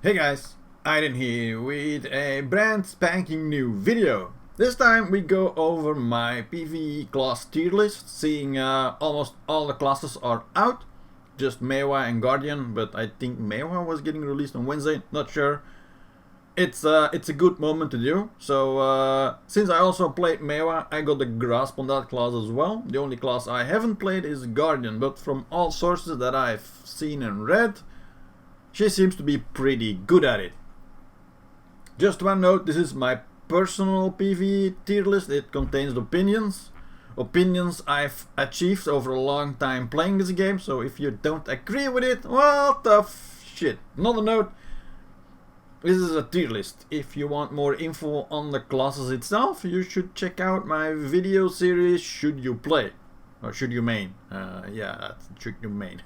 Hey guys, Aiden here with a brand spanking new video. This time we go over my PVE class tier list, seeing almost all the classes are out. Just Mewa and Guardian, but I think Mewa was getting released on Wednesday, not sure. It's a good moment to do. So since I also played Mewa, I got a grasp on that class as well. The only class I haven't played is Guardian, but from all sources that I've seen and read, she seems to be pretty good at it. Just one note, this is my personal PvE tier list. It contains opinions I've achieved over a long time playing this game, so if you don't agree with it, well, tough shit. Another note, this is a tier list. If you want more info on the classes itself, you should check out my video series Should You Play? Or Should You Main? Yeah, Should You Main.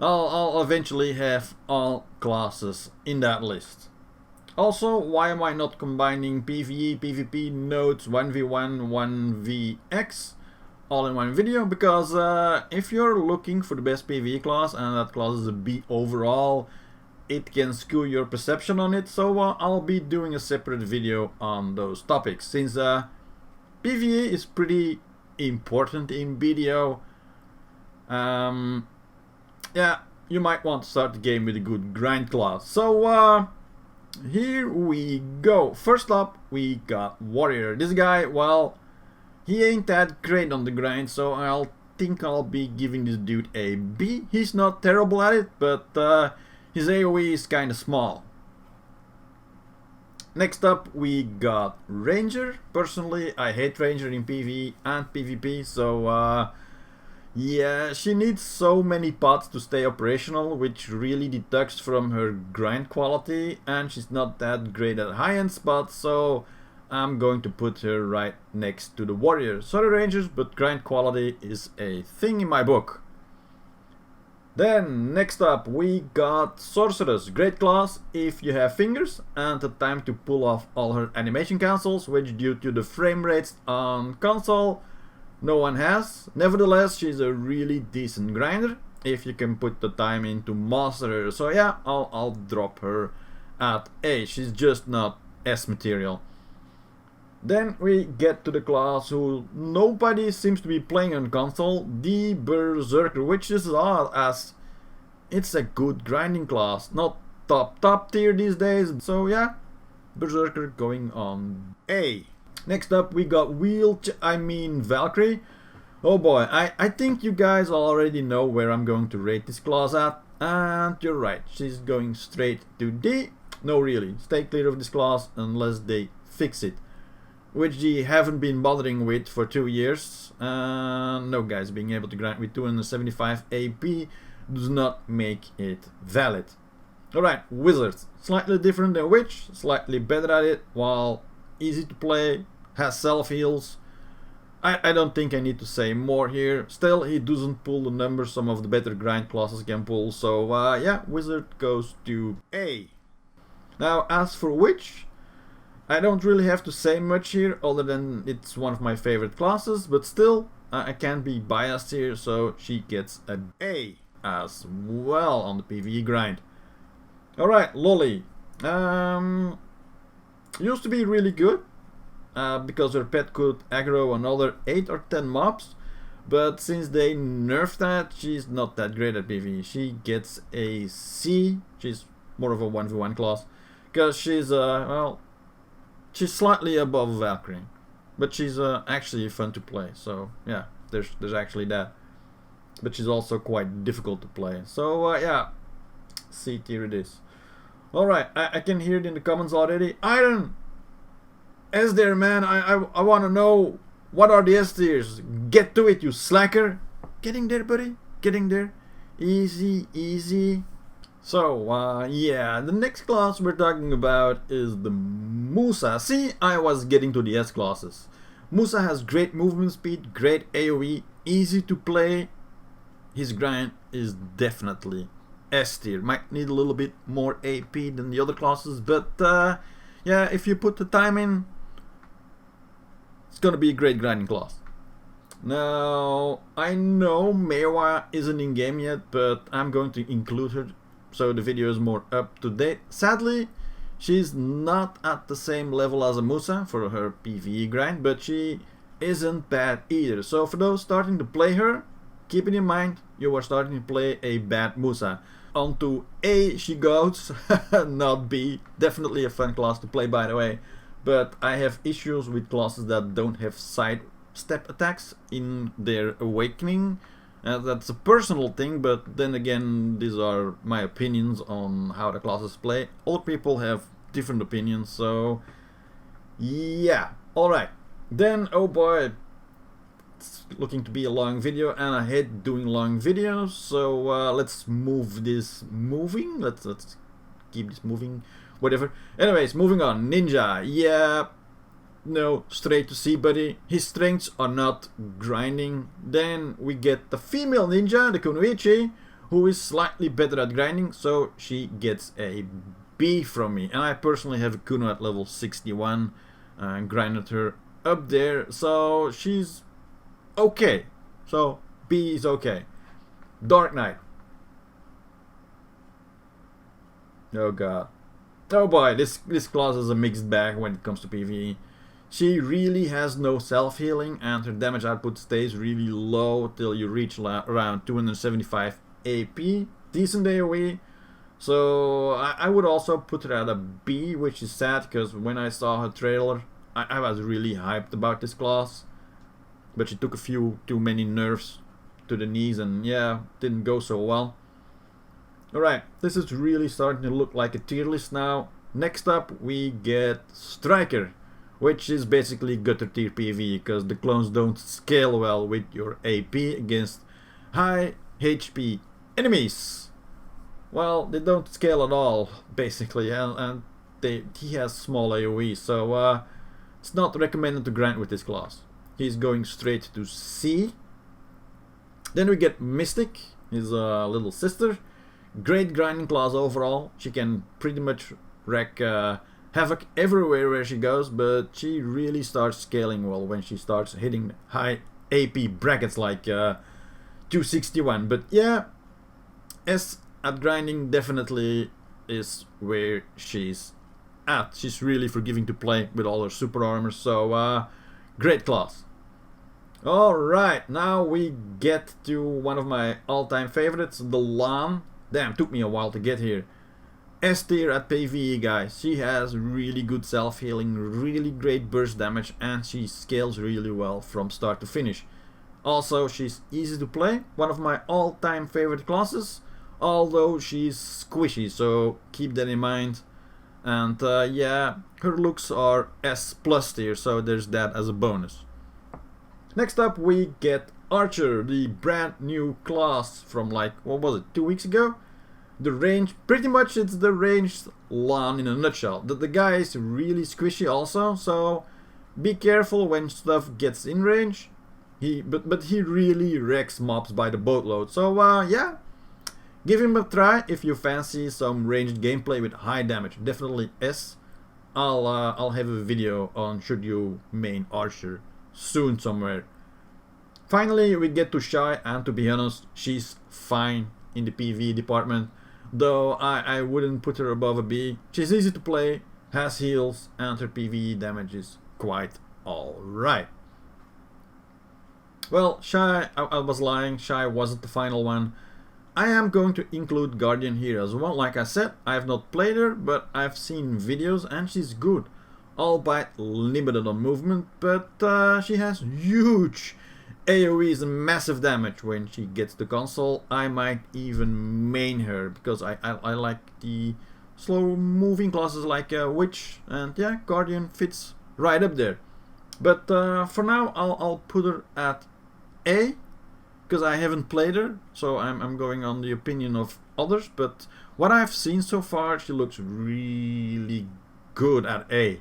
I'll eventually have all classes in that list. Also, why am I not combining PvE, PvP, nodes, 1v1, 1vx all in one video? Because if you're looking for the best PvE class and that class is a B overall, it can skew your perception on it. So I'll be doing a separate video on those topics, since PvE is pretty important in BDO. Yeah, you might want to start the game with a good grind class. So here we go. First up, we got Warrior. This guy, well, he ain't that great on the grind, so I'll be giving this dude a B. He's not terrible at it, but his AoE is kinda small. Next up, we got Ranger. Personally, I hate Ranger in PvE and PvP, so yeah, she needs so many pots to stay operational, which really deducts from her grind quality, and she's not that great at high-end spots, so I'm going to put her right next to the Warrior. Sorry Rangers, but grind quality is a thing in my book. Then, next up, we got Sorceress. Great class if you have fingers and the time to pull off all her animation cancels, which due to the frame rates on console, no one has. Nevertheless, she's a really decent grinder if you can put the time in to master her. So yeah, I'll drop her at A. She's just not S material. Then we get to the class who nobody seems to be playing on console, the Berserker, which is odd as it's a good grinding class, not top tier these days. So yeah, Berserker going on A. Next up we got Valkyrie. Oh boy, I think you guys already know where I'm going to rate this class at, and you're right, she's going straight to D. No really, stay clear of this class unless they fix it, which they haven't been bothering with for 2 years. No guys, being able to grind with 275 AP does not make it valid. Alright, Wizards, slightly different than Witch, slightly better at it, while easy to play, has self heals. I don't think I need to say more here. Still, he doesn't pull the numbers some of the better grind classes can pull, so yeah, Wizard goes to A. Now, as for Witch, I don't really have to say much here, other than it's one of my favorite classes, but still, I can't be biased here, so she gets an A as well on the PvE grind. Alright, Lolly. Used to be really good, because her pet could aggro another 8 or 10 mobs, but since they nerfed that, she's not that great at PvE. She gets a C. She's more of a 1v1 class, because she's well, she's slightly above Valkyrie, but she's actually fun to play. So yeah, there's actually that. But she's also quite difficult to play. So yeah, C tier it is. Alright, I can hear it in the comments already. Iron! S there, man, I want to know, what are the S tiers? Get to it, you slacker! Getting there, buddy, getting there. Easy, easy. So, yeah, the next class we're talking about is the Musa. See, I was getting to the S classes. Musa has great movement speed, great AoE, easy to play. His grind is definitely S tier. Might need a little bit more AP than the other classes, but yeah, if you put the time in, it's gonna be a great grinding class. Now, I know Mewa isn't in game yet, but I'm going to include her so the video is more up to date. Sadly, she's not at the same level as a Musa for her PVE grind, but she isn't bad either. So for those starting to play her, keep it in mind, you are starting to play a bad Musa. Onto A she goes, not B. Definitely a fun class to play, by the way. But I have issues with classes that don't have side step attacks in their awakening. That's a personal thing, but then again, these are my opinions on how the classes play. Other people have different opinions, so yeah. Alright, then, oh boy, it's looking to be a long video, and I hate doing long videos, so let's move this moving. Let's keep this moving, whatever. Anyways, moving on. Ninja, yeah. No, straight to C, buddy. His strengths are not grinding. Then we get the female ninja, the Kunoichi, who is slightly better at grinding, so she gets a B from me. And I personally have a Kuno at level 61 and grinded her up there, so she's okay. So B is okay. Dark Knight. Oh god. Oh boy, this class is a mixed bag when it comes to PvE. She really has no self-healing, and her damage output stays really low till you reach around 275 AP. Decent AoE. So I would also put her at a B, which is sad, because when I saw her trailer, I was really hyped about this class. But she took a few too many nerfs to the knees, and yeah, didn't go so well. Alright, this is really starting to look like a tier list now. Next up we get Striker, which is basically gutter tier PvE, because the clones don't scale well with your AP against high HP enemies. Well, they don't scale at all, basically, and he has small AoE, so it's not recommended to grind with this class. He's going straight to C. Then we get Mystic, his little sister. Great grinding class overall. She can pretty much wreak havoc everywhere where she goes, but she really starts scaling well when she starts hitting high AP brackets like 261. But yeah, S at grinding definitely is where she's at. She's really forgiving to play with all her super armor, so great class. Alright, now we get to one of my all-time favorites, the Lan. Damn, took me a while to get here. S tier at PvE, guys. She has really good self-healing, really great burst damage, and she scales really well from start to finish. Also, she's easy to play, one of my all-time favorite classes, although she's squishy, so keep that in mind. And yeah, her looks are S plus tier, so there's that as a bonus. Next up we get Archer, the brand new class from like, what was it, 2 weeks ago? The range, pretty much it's the ranged Lan in a nutshell. The guy is really squishy also, so be careful when stuff gets in range. But he really wrecks mobs by the boatload, so yeah. Give him a try if you fancy some ranged gameplay with high damage. Definitely S. I'll have a video on should you main Archer soon somewhere. Finally we get to Shy, and to be honest, she's fine in the PvE department, though I wouldn't put her above a B. She's easy to play, has heals, and her PvE damage is quite alright. Well, Shy, I was lying, Shy wasn't the final one. I am going to include Guardian here as well. Like I said, I have not played her, but I've seen videos and she's good. Albeit limited on movement, but she has huge AoEs and massive damage when she gets the console. I might even main her, because I like the slow moving classes like Witch, and yeah, Guardian fits right up there. But for now I'll put her at A, because I haven't played her, so I'm going on the opinion of others, but what I've seen so far, she looks really good at A.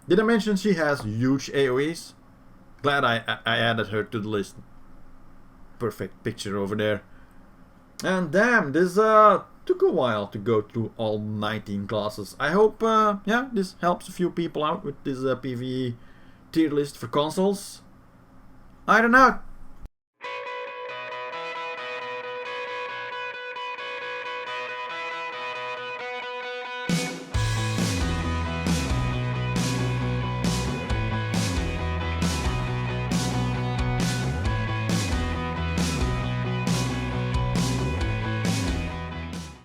Did I mention she has huge AoEs? Glad I added her to the list. Perfect picture over there. And damn, this took a while to go through all 19 classes. I hope yeah, this helps a few people out with this PvE tier list for consoles. I don't know.